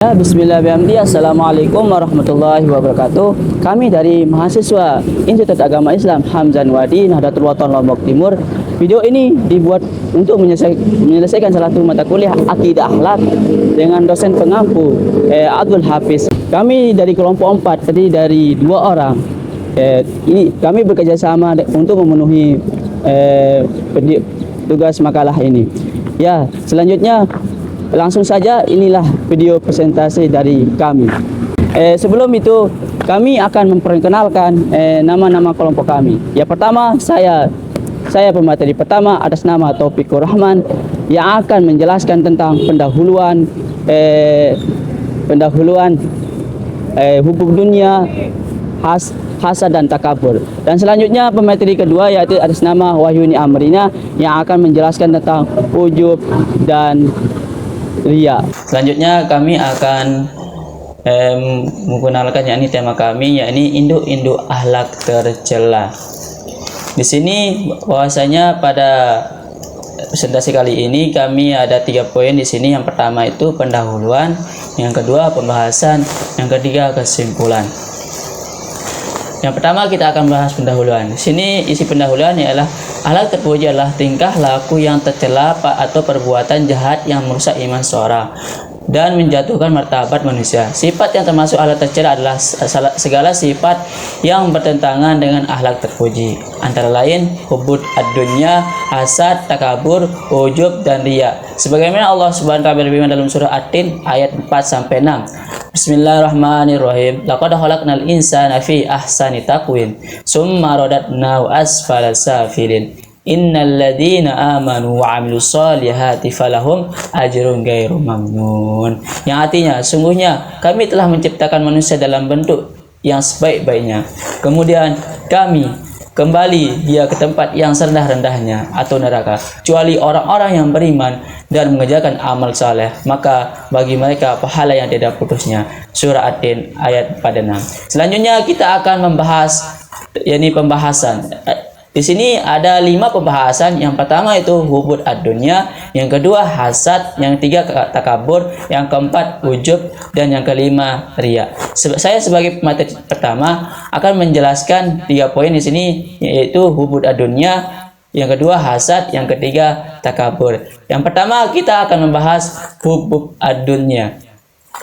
Ya, Bismillahirrahmanirrahim. Assalamualaikum warahmatullahi wabarakatuh. Kami dari mahasiswa Institut Agama Islam Hamzan Wadi Nahdlatul Wathon Lombok Timur. Video ini dibuat untuk menyelesaikan salah satu mata kuliah Akidah Akhlak dengan dosen pengampu Abdul Hafiz. Kami dari kelompok 4, tadi dari 2 orang. Ini kami bekerja sama untuk memenuhi tugas makalah ini. Ya, selanjutnya langsung saja, inilah video presentasi dari kami. Sebelum itu, kami akan memperkenalkan nama-nama kelompok kami. Yang pertama, saya pemateri pertama atas nama Taufikur Rahman yang akan menjelaskan tentang pendahuluan hubub dunia, hasad dan takabur. Dan selanjutnya pemateri kedua yaitu atas nama Wahyuni Amrina yang akan menjelaskan tentang ujub dan ria. Selanjutnya kami akan menggunakan yakni tema kami yakni induk-induk akhlak tercela. Di sini bahwasanya pada presentasi kali ini kami ada 3 poin di sini. Yang pertama itu pendahuluan, yang kedua pembahasan, yang ketiga kesimpulan. Yang pertama kita akan bahas pendahuluan. Di sini isi pendahuluan ialah akhlak terpuji adalah tingkah laku yang tercela atau perbuatan jahat yang merusak iman seorang dan menjatuhkan martabat manusia. Sifat yang termasuk akhlak tercela adalah segala sifat yang bertentangan dengan akhlak terpuji, antara lain hubud ad-dunya, hasad, takabur, ujub dan riya. Sebagaimana Allah Subhanahu wa taala berfirman dalam surah At-Tin ayat 4-6. Bismillahirrahmanirrahim. Laqad khalaqnal insana fi ahsani taqwim, summa radadnahu asfala safilin. Innal ladzina amanu wa 'amilus solihati falahum ajrun ghairu mamnun. Yang artinya, sungguhnya kami telah menciptakan manusia dalam bentuk yang sebaik-baiknya. Kemudian kami kembali dia ke tempat yang serendah-rendahnya atau neraka, kecuali orang-orang yang beriman dan mengerjakan amal saleh, maka bagi mereka pahala yang tidak putusnya. Surah At-Tin ayat 4-6. Selanjutnya kita akan membahas yakni pembahasan. Di sini ada 5 pembahasan. Yang pertama itu hubud ad-dunya, yang kedua hasad, yang ketiga takabur, yang keempat ujub, dan yang kelima riya. Saya sebagai pemateri pertama akan menjelaskan 3 poin di sini, yaitu hubud ad-dunya, yang kedua hasad, yang ketiga takabur. Yang pertama kita akan membahas hubub ad-dunya.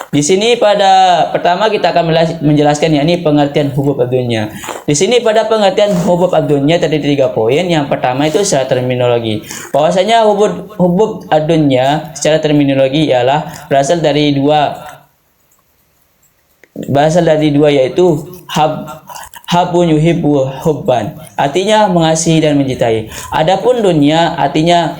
Di sini pada pertama kita akan menjelaskan yakni pengertian hubub ad-dunya. Di sini pada pengertian hubub ad-dunya terdiri 3 poin. Yang pertama itu secara terminologi. Bahwasanya hubub ad-dunya secara terminologi ialah berasal dari dua yaitu habun yuhibbu hubban, artinya mengasihi dan mencintai. Adapun dunia artinya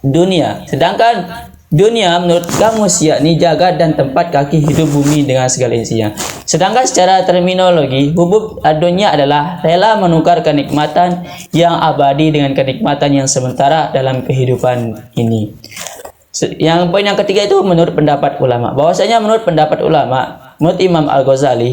dunia, sedangkan dunia menurut kamus yakni jagat dan tempat kaki hidup bumi dengan segala isinya. Sedangkan secara terminologi, hubub ad-dunya adalah rela menukar kenikmatan yang abadi dengan kenikmatan yang sementara dalam kehidupan ini. Yang poin yang ketiga itu menurut pendapat ulama. Bahwasanya menurut pendapat ulama, menurut Imam Al-Ghazali,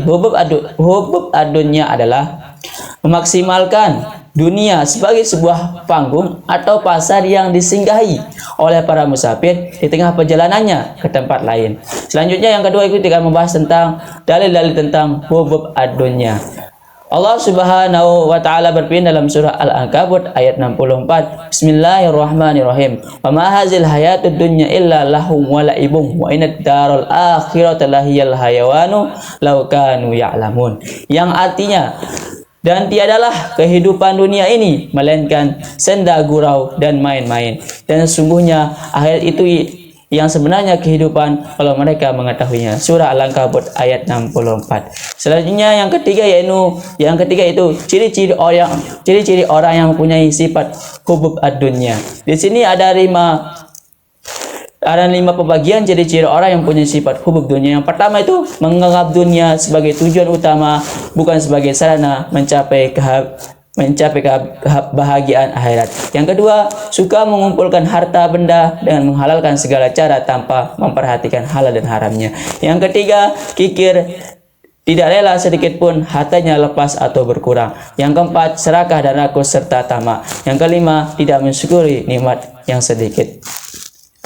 hubub ad-dunya adalah memaksimalkan dunia sebagai sebuah panggung atau pasar yang disinggahi oleh para musafir di tengah perjalanannya ke tempat lain. Selanjutnya yang kedua itu kita membahas tentang dalil-dalil tentang hubub ad-dunya. Allah Subhanahu wa taala berfirman dalam surah Al-Ankabut ayat 64. Bismillahirrahmanirrahim. Wa ma hazil hayatud dunya illa lahum wa la'ibun wa inad darul akhirata lahiyal hayawanu law kanu ya'lamun. Yang artinya, dan tiadalah kehidupan dunia ini melainkan senda gurau dan main-main, dan sesungguhnya akhir itu yang sebenarnya kehidupan kalau mereka mengetahuinya. Surah Al-Ankabut ayat 64. Selanjutnya yang ketiga itu ciri-ciri orang yang mempunyai sifat hubub ad-dunya. Di sini ada 5 pembagian ciri-ciri orang yang punya sifat hubub dunia. Yang pertama itu menganggap dunia sebagai tujuan utama, bukan sebagai sarana mencapai kebahagiaan akhirat. Yang kedua, suka mengumpulkan harta benda dengan menghalalkan segala cara tanpa memperhatikan halal dan haramnya. Yang ketiga, kikir, tidak rela sedikit pun hartanya lepas atau berkurang. Yang keempat, serakah dan rakus serta tamak. Yang kelima, tidak mensyukuri nikmat yang sedikit.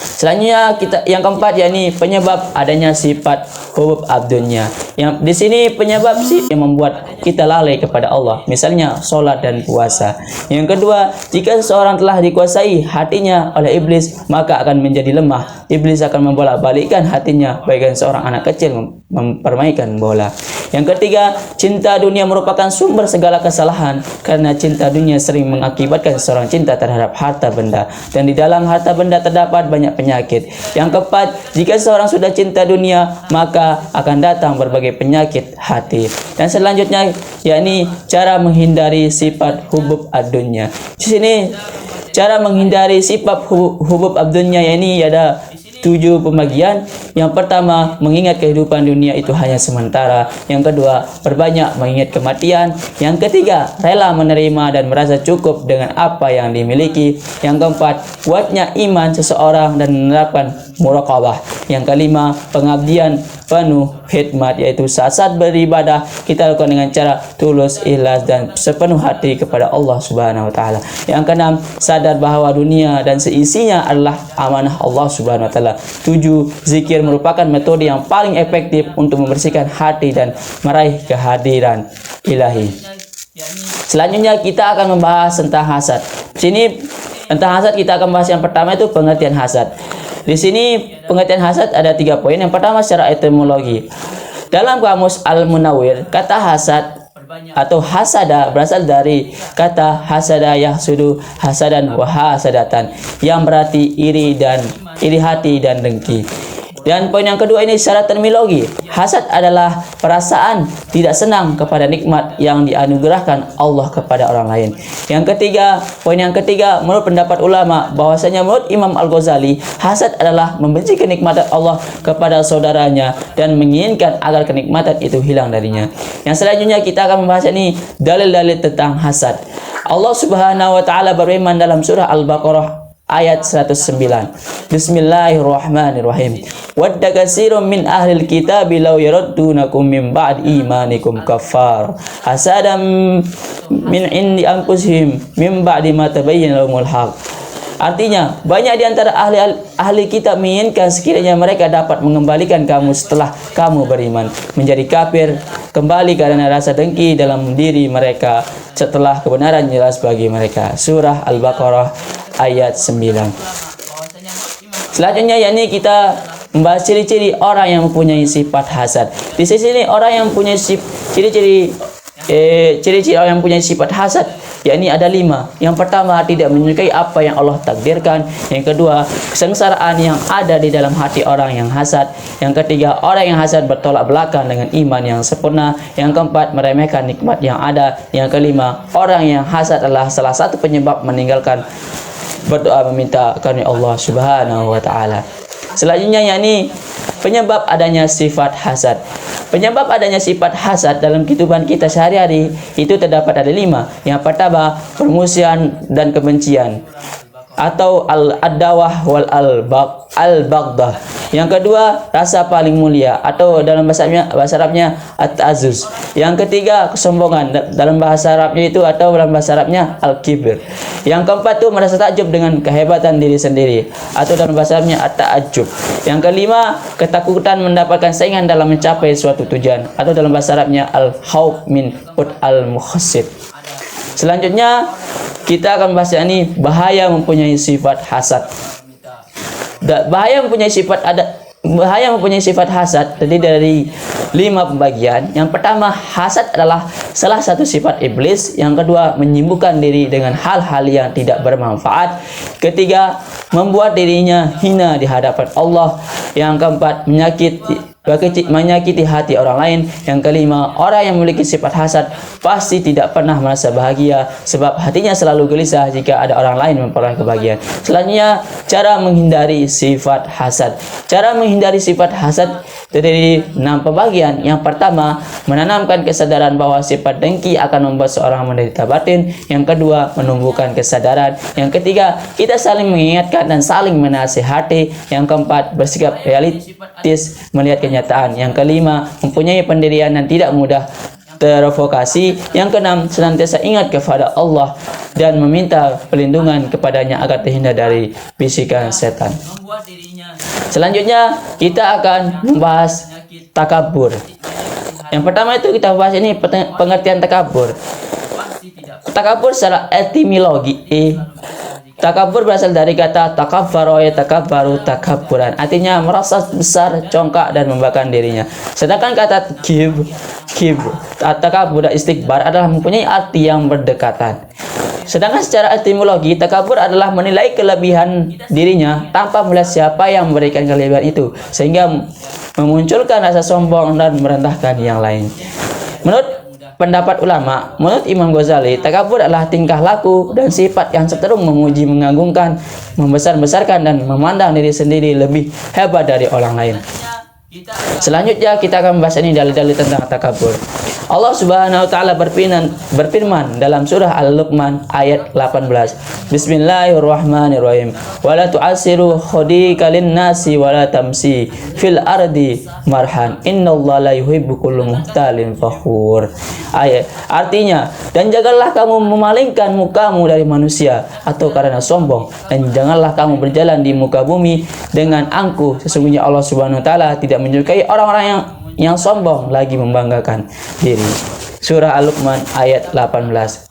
Selanjutnya yang keempat yakni penyebab adanya sifat hubub ad-dunya. Yang di sini penyebab sih yang membuat kita lalai kepada Allah. Misalnya salat dan puasa. Yang kedua, jika seseorang telah dikuasai hatinya oleh iblis, maka akan menjadi lemah. Iblis akan membolak-balikkan hatinya bagaikan seorang anak kecil mempermainkan bola. Yang ketiga, cinta dunia merupakan sumber segala kesalahan karena cinta dunia sering mengakibatkan seorang cinta terhadap harta benda, dan di dalam harta benda terdapat banyak penyakit. Yang keempat, jika seorang sudah cinta dunia, maka akan datang berbagai penyakit hati. Dan selanjutnya yakni cara menghindari sifat hubub ad-dunya. Di sini cara menghindari sifat hubub ad-dunya yakni ada 7 pembagian. Yang pertama, mengingat kehidupan dunia itu hanya sementara. Yang kedua, perbanyak mengingat kematian. Yang ketiga, rela menerima dan merasa cukup dengan apa yang dimiliki. Yang keempat, kuatnya iman seseorang dan menerapkan muraqabah. Yang kelima, pengabdian penuh khidmat, yaitu saat-saat beribadah kita lakukan dengan cara tulus, ikhlas dan sepenuh hati kepada Allah Subhanahu wa taala. Yang keenam, sadar bahwa dunia dan seisinya adalah amanah Allah Subhanahu wa taala. 7, zikir merupakan metode yang paling efektif untuk membersihkan hati dan meraih kehadiran ilahi. Selanjutnya kita akan membahas tentang hasad. Sini tentang hasad kita akan bahas yang pertama itu pengertian hasad. Di sini pengertian hasad ada 3 poin. Yang pertama secara etimologi. Dalam kamus Al-Munawwir, kata hasad atau hasada berasal dari kata hasada yahsudu hasadan wa hasadatan, yang berarti iri hati dan dengki. Dan poin yang kedua ini secara terminologi. Hasad adalah perasaan tidak senang kepada nikmat yang dianugerahkan Allah kepada orang lain. Yang ketiga, poin yang ketiga, menurut pendapat ulama bahwasanya menurut Imam Al-Ghazali, hasad adalah membenci kenikmatan Allah kepada saudaranya dan menginginkan agar kenikmatan itu hilang darinya. Yang selanjutnya kita akan membahas ini dalil-dalil tentang hasad. Allah Subhanahu wa taala berfirman dalam surah Al-Baqarah ayat 109. Bismillahirrahmanirrahim. Wadda katsirun min ahlil kitabi law yaraddunakum min ba'di imanikum kaffar hasadam min indi anfusihim min ba'di ma tabayyana lahumul haq. Artinya, banyak di antara ahli kitab menginginkan sekiranya mereka dapat mengembalikan kamu setelah kamu beriman menjadi kafir kembali karena rasa dengki dalam diri mereka setelah kebenaran jelas bagi mereka. Surah Al-Baqarah ayat 9. Selanjutnya yakni kita membahas ciri-ciri orang yang mempunyai sifat hasad. Di sini orang yang mempunyai ciri-ciri orang yang mempunyai sifat hasad yakni ada 5. Yang pertama, tidak menyukai apa yang Allah takdirkan. Yang kedua, kesengsaraan yang ada di dalam hati orang yang hasad. Yang ketiga, orang yang hasad bertolak belakang dengan iman yang sempurna. Yang keempat, meremehkan nikmat yang ada. Yang kelima, orang yang hasad adalah salah satu penyebab meninggalkan berdoa meminta karunia Allah Subhanahu wa taala. Selanjutnya yakni penyebab adanya sifat hasad. Penyebab adanya sifat hasad dalam kehidupan kita sehari-hari itu terdapat ada 5. Yang pertama, permusuhan dan kebencian atau al-adawah wal al-baghdha. Yang kedua, rasa paling mulia atau dalam bahasa Arabnya at-ta'azzuz. Yang ketiga, kesombongan dalam bahasa Arabnya itu atau dalam bahasa Arabnya al-kibr. Yang keempat itu merasa takjub dengan kehebatan diri sendiri atau dalam bahasa Arabnya at-ta'ajjub. Yang kelima, ketakutan mendapatkan saingan dalam mencapai suatu tujuan atau dalam bahasa Arabnya al-khawf min al-mukhassid. Selanjutnya kita akan bahas ini bahaya mempunyai sifat hasad. Bahaya mempunyai sifat hasad terdiri dari 5 pembagian. Yang pertama, hasad adalah salah satu sifat iblis. Yang kedua, menyibukkan diri dengan hal-hal yang tidak bermanfaat. Ketiga, membuat dirinya hina di hadapan Allah. Yang keempat, menyakiti hati orang lain. Yang kelima, orang yang memiliki sifat hasad pasti tidak pernah merasa bahagia sebab hatinya selalu gelisah jika ada orang lain memperoleh kebahagiaan. Selanjutnya, cara menghindari sifat hasad. Cara menghindari sifat hasad terdiri 6 pembagian. Yang pertama, menanamkan kesadaran bahwa sifat dengki akan membuat seorang menderita batin. Yang kedua, menumbuhkan kesadaran. Yang ketiga, kita saling mengingatkan dan saling menasihati. Yang keempat, bersikap realistis melihat kenyataan. Yang kelima, mempunyai pendirian dan tidak mudah terprovokasi. Yang keenam, senantiasa ingat kepada Allah dan meminta perlindungan kepadanya agar terhindar dari bisikan setan. Selanjutnya kita akan membahas takabur. Yang pertama itu kita bahas ini pengertian takabur. Takabur secara etimologi, takabur berasal dari kata takabbaro yatakabbaru takabburan, artinya merasa besar, congkak dan membanggakan dirinya. Sedangkan kata takabur dan istikbar adalah mempunyai arti yang berdekatan. Sedangkan secara etimologi, takabur adalah menilai kelebihan dirinya tanpa melihat siapa yang memberikan kelebihan itu, sehingga memunculkan rasa sombong dan merendahkan yang lain. Menurut pendapat ulama, menurut Imam Ghazali, takabur adalah tingkah laku dan sifat yang cenderung memuji, mengagungkan, membesar-besarkan dan memandang diri sendiri lebih hebat dari orang lain. Selanjutnya kita akan membahas ini dalil-dalil tentang takabur. Allah Subhanahu wa taala berfirman dalam surah Al-Luqman ayat 18. Bismillahirrahmanirrahim. Wala tu'asiru khadika lin-nasi wala tamsi fil ardi marhan. Innallaha la yuhibbu kulla muhtalin fakhur. Ayat artinya, dan janganlah kamu memalingkan mukamu dari manusia atau karena sombong, dan janganlah kamu berjalan di muka bumi dengan angkuh. Sesungguhnya Allah Subhanahu wa taala tidak menyukai orang-orang yang sombong lagi membanggakan diri. Surah Al-Luqman ayat 18.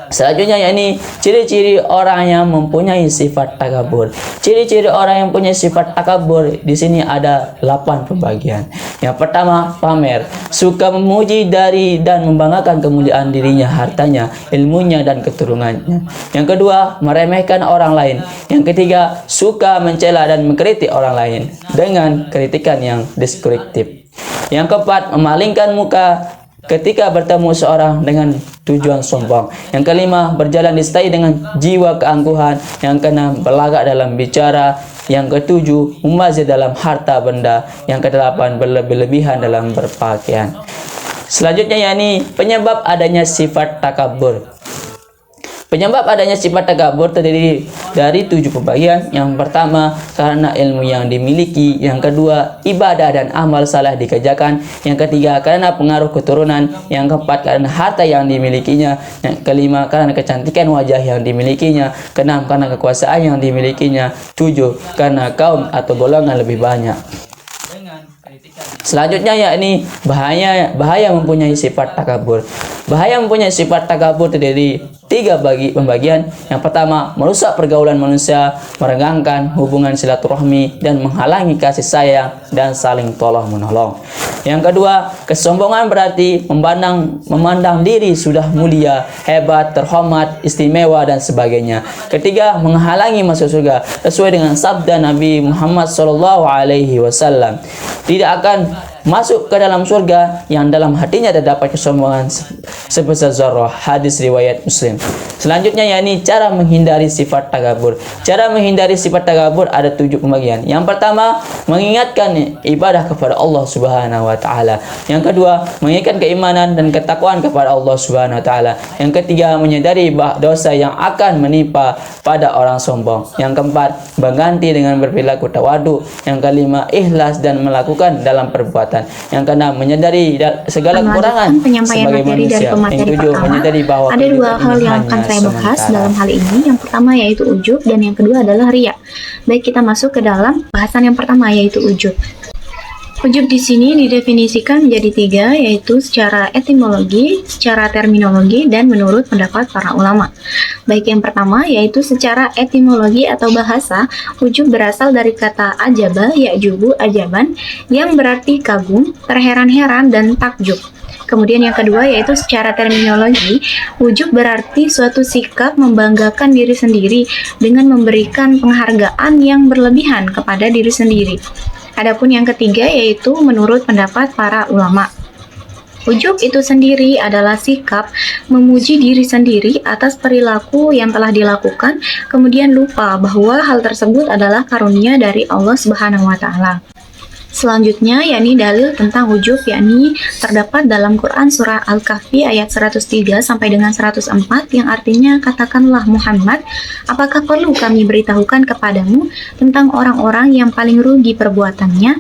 Selanjutnya yakni ciri-ciri orang yang mempunyai sifat takabur. Ciri-ciri orang yang punya sifat takabur di sini ada 8 pembagian. Yang pertama, pamer, suka memuji dari dan membanggakan kemuliaan dirinya, hartanya, ilmunya dan keturunannya. Yang kedua, meremehkan orang lain. Yang ketiga, suka mencela dan mengkritik orang lain dengan kritikan yang deskriptif. Yang keempat, memalingkan muka ketika bertemu seorang dengan tujuan sombong. Yang kelima, berjalan disertai dengan jiwa keangkuhan. Yang keenam, berlagak dalam bicara. Yang ketujuh, mubazir dalam harta benda. Yang kedelapan, berlebih-lebihan dalam berpakaian. Selanjutnya yakni penyebab adanya sifat takabur. Penyebab adanya sifat takabur terdiri dari 7 pembagian. Yang pertama, karena ilmu yang dimiliki. Yang kedua, ibadah dan amal saleh dikerjakan. Yang ketiga, karena pengaruh keturunan. Yang keempat, karena harta yang dimilikinya. Yang kelima, karena kecantikan wajah yang dimilikinya. Keenam, karena kekuasaan yang dimilikinya. 7, karena kaum atau golongan lebih banyak. Selanjutnya yakni bahaya mempunyai sifat takabur. Bahaya mempunyai sifat takabur terdiri 3 pembagian. Yang pertama, merusak pergaulan manusia, merenggangkan hubungan silaturahmi dan menghalangi kasih sayang dan saling tolong-menolong. Yang kedua, kesombongan berarti memandang diri sudah mulia, hebat, terhormat, istimewa dan sebagainya. Ketiga, menghalangi masuk surga sesuai dengan sabda Nabi Muhammad SAW. Tidak akan masuk ke dalam surga yang dalam hatinya terdapat kesombongan sebesar zarrah. Hadis riwayat Muslim. Selanjutnya yakni cara menghindari sifat takabur. Cara menghindari sifat takabur ada 7 pembagian. Yang pertama, mengingatkan ibadah kepada Allah Subhanahu wa taala. Yang kedua, mengingatkan keimanan dan ketakwaan kepada Allah Subhanahu wa taala. Yang ketiga, menyadari dosa yang akan menimpa pada orang sombong. Yang keempat, mengganti dengan berperilaku tawadu. Yang kelima, ikhlas dan melakukan dalam perbuatan. Yang keenam, menyadari segala kekurangan sebagai manusia. Yang ketujuh, menyadari bahwa ada 2 hal yang akan saya bahas dalam hal ini. Yang pertama yaitu ujub dan yang kedua adalah riya. Baik, kita masuk ke dalam bahasan yang pertama yaitu ujub. Ujub di sini didefinisikan menjadi 3, yaitu secara etimologi, secara terminologi, dan menurut pendapat para ulama. Baik, yang pertama yaitu secara etimologi atau bahasa, ujub berasal dari kata ajaba, ya'jubu, ajaban, yang berarti kagum, terheran-heran, dan takjub. Kemudian yang kedua yaitu secara terminologi, ujub berarti suatu sikap membanggakan diri sendiri dengan memberikan penghargaan yang berlebihan kepada diri sendiri. Adapun yang ketiga yaitu menurut pendapat para ulama. Ujub itu sendiri adalah sikap memuji diri sendiri atas perilaku yang telah dilakukan, kemudian lupa bahwa hal tersebut adalah karunia dari Allah Subhanahu wa taala. Selanjutnya yakni dalil tentang ujub, yakni terdapat dalam Quran surah Al-Kahfi ayat 103 sampai dengan 104 yang artinya, katakanlah Muhammad, apakah perlu kami beritahukan kepadamu tentang orang-orang yang paling rugi perbuatannya,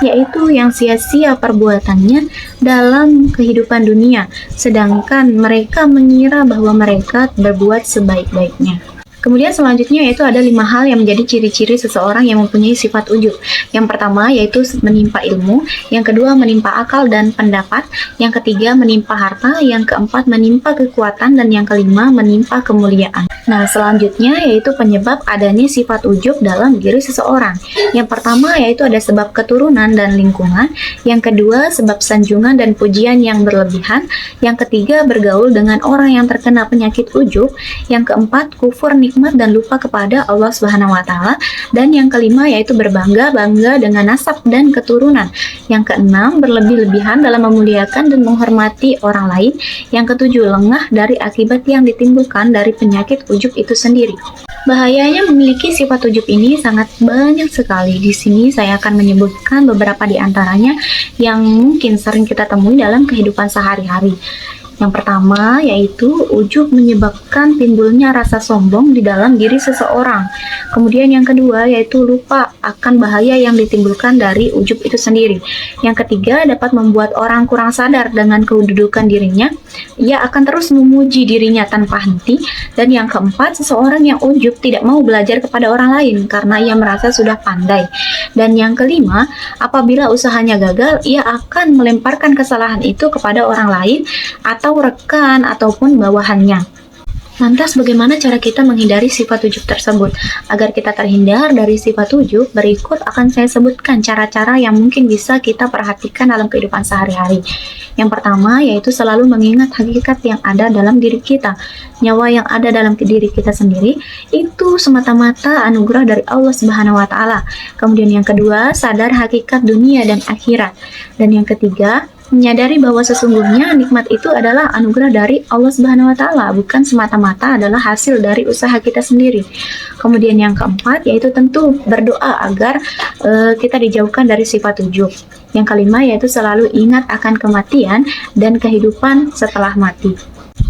yaitu yang sia-sia perbuatannya dalam kehidupan dunia, sedangkan mereka mengira bahwa mereka berbuat sebaik-baiknya. Kemudian selanjutnya yaitu ada 5 hal yang menjadi ciri-ciri seseorang yang mempunyai sifat ujub. Yang pertama yaitu menimpa ilmu, yang kedua menimpa akal dan pendapat, yang ketiga menimpa harta, yang keempat menimpa kekuatan, dan yang kelima menimpa kemuliaan. Nah, selanjutnya yaitu penyebab adanya sifat ujub dalam diri seseorang. Yang pertama yaitu ada sebab keturunan dan lingkungan, yang kedua sebab sanjungan dan pujian yang berlebihan, yang ketiga bergaul dengan orang yang terkena penyakit ujub, yang keempat kufur nikmat dan lupa kepada Allah Subhanahu wa taala, dan yang kelima yaitu berbangga-bangga dengan nasab dan keturunan. Yang keenam berlebih-lebihan dalam memuliakan dan menghormati orang lain. Yang ketujuh lengah dari akibat yang ditimbulkan dari penyakit ujub itu sendiri. Bahayanya memiliki sifat ujub ini sangat banyak sekali. Di sini saya akan menyebutkan beberapa di antaranya yang mungkin sering kita temui dalam kehidupan sehari-hari. Yang pertama yaitu ujub menyebabkan timbulnya rasa sombong di dalam diri seseorang. Kemudian yang kedua yaitu lupa akan bahaya yang ditimbulkan dari ujub itu sendiri. Yang ketiga dapat membuat orang kurang sadar dengan kedudukan dirinya. Ia akan terus memuji dirinya tanpa henti. Dan yang keempat, seseorang yang ujub tidak mau belajar kepada orang lain karena ia merasa sudah pandai. Dan yang kelima, apabila usahanya gagal, ia akan melemparkan kesalahan itu kepada orang lain atau rekan ataupun bawahannya. Lantas bagaimana cara kita menghindari sifat ujub tersebut? Agar kita terhindar dari sifat ujub, berikut akan saya sebutkan cara-cara yang mungkin bisa kita perhatikan dalam kehidupan sehari-hari. Yang pertama yaitu selalu mengingat hakikat yang ada dalam diri kita. Nyawa yang ada dalam diri kita sendiri itu semata-mata anugerah dari Allah Subhanahu wa taala. Kemudian yang kedua, sadar hakikat dunia dan akhirat. Dan yang ketiga, menyadari bahwa sesungguhnya nikmat itu adalah anugerah dari Allah Subhanahu wa taala, bukan semata-mata adalah hasil dari usaha kita sendiri. Kemudian yang keempat yaitu tentu berdoa agar kita dijauhkan dari sifat ujub. Yang kelima yaitu selalu ingat akan kematian dan kehidupan setelah mati.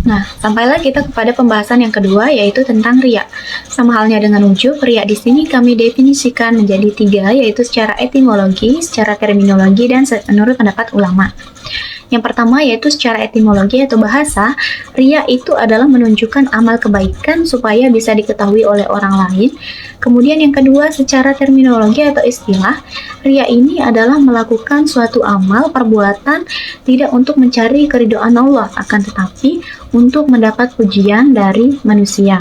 Nah, sampailah kita kepada pembahasan yang kedua yaitu tentang riya. Sama halnya dengan ujub, riya di sini kami definisikan menjadi 3 yaitu secara etimologi, secara terminologi, dan menurut pendapat ulama. Yang pertama yaitu secara etimologi atau bahasa, riya itu adalah menunjukkan amal kebaikan supaya bisa diketahui oleh orang lain. Kemudian yang kedua secara terminologi atau istilah, riya ini adalah melakukan suatu amal perbuatan tidak untuk mencari keridhaan Allah, akan tetapi untuk mendapat pujian dari manusia.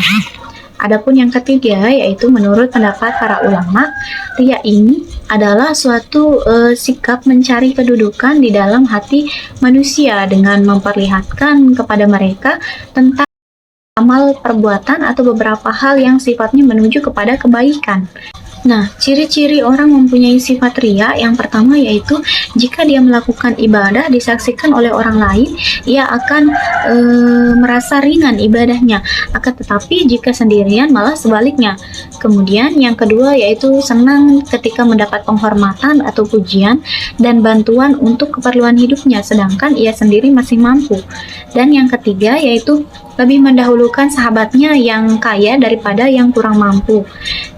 Adapun yang ketiga yaitu menurut pendapat para ulama, riya ini adalah suatu sikap mencari kedudukan di dalam hati manusia dengan memperlihatkan kepada mereka tentang amal perbuatan atau beberapa hal yang sifatnya menuju kepada kebaikan. Nah, ciri-ciri orang mempunyai sifat riya yang pertama yaitu jika dia melakukan ibadah disaksikan oleh orang lain, ia akan merasa ringan ibadahnya. Akan tetapi jika sendirian malah sebaliknya. Kemudian yang kedua yaitu senang ketika mendapat penghormatan atau pujian dan bantuan untuk keperluan hidupnya, sedangkan ia sendiri masih mampu. Dan yang ketiga yaitu lebih mendahulukan sahabatnya yang kaya daripada yang kurang mampu.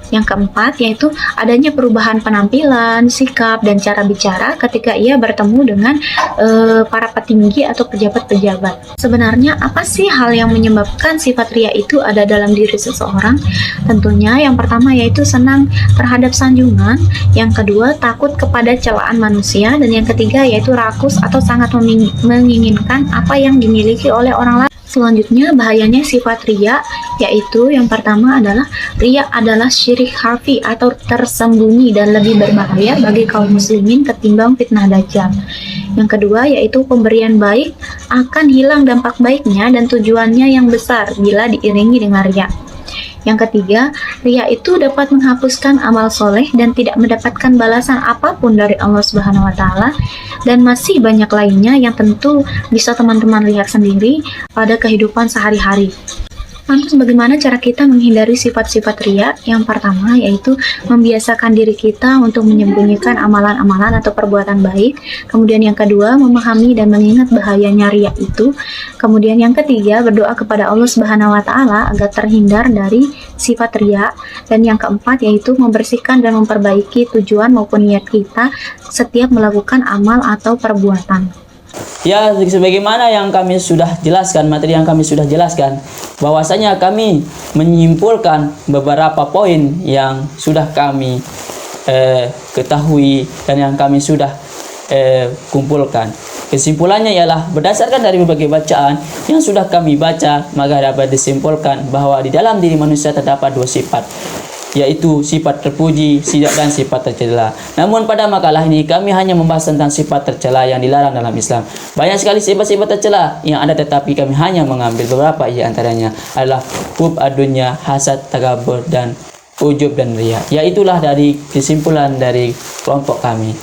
Yang keempat yaitu adanya perubahan penampilan, sikap, dan cara bicara ketika ia bertemu dengan para petinggi atau pejabat-pejabat. Sebenarnya apa sih hal yang menyebabkan sifat riya itu ada dalam diri seseorang? Tentunya yang pertama yaitu senang terhadap sanjungan, yang kedua takut kepada celaan manusia, dan yang ketiga yaitu rakus atau sangat menginginkan apa yang dimiliki oleh orang lain. Selanjutnya bahayanya sifat riya yaitu yang pertama adalah riya adalah syirik khafi atau tersembunyi dan lebih berbahaya bagi kaum muslimin ketimbang fitnah dajjal. Yang kedua yaitu pemberian baik akan hilang dampak baiknya dan tujuannya yang besar bila diiringi dengan riya. Yang ketiga, riya itu dapat menghapuskan amal soleh dan tidak mendapatkan balasan apapun dari Allah Subhanahu wa taala, dan masih banyak lainnya yang tentu bisa teman-teman lihat sendiri pada kehidupan sehari-hari. Lantas bagaimana cara kita menghindari sifat-sifat riya? Yang pertama yaitu membiasakan diri kita untuk menyembunyikan amalan-amalan atau perbuatan baik. Kemudian yang kedua, memahami dan mengingat bahayanya riya itu. Kemudian yang ketiga, berdoa kepada Allah Subhanahu wa taala agar terhindar dari sifat riya. Dan yang keempat yaitu membersihkan dan memperbaiki tujuan maupun niat kita setiap melakukan amal atau perbuatan. Ya, sebagaimana yang kami sudah jelaskan, materi yang kami sudah jelaskan, bahwasanya kami menyimpulkan beberapa poin yang sudah kami ketahui dan yang kami sudah kumpulkan. Kesimpulannya ialah berdasarkan dari berbagai bacaan yang sudah kami baca, maka dapat disimpulkan bahwa di dalam diri manusia terdapat dua sifat, yaitu sifat terpuji dan sifat tercela. Namun pada makalah ini kami hanya membahas tentang sifat tercela yang dilarang dalam Islam. Banyak sekali sifat-sifat tercela yang ada, tetapi kami hanya mengambil beberapa di antaranya adalah hub adunya, hasad, takabur, dan ujub dan riya. Yaitulah dari kesimpulan dari kelompok kami.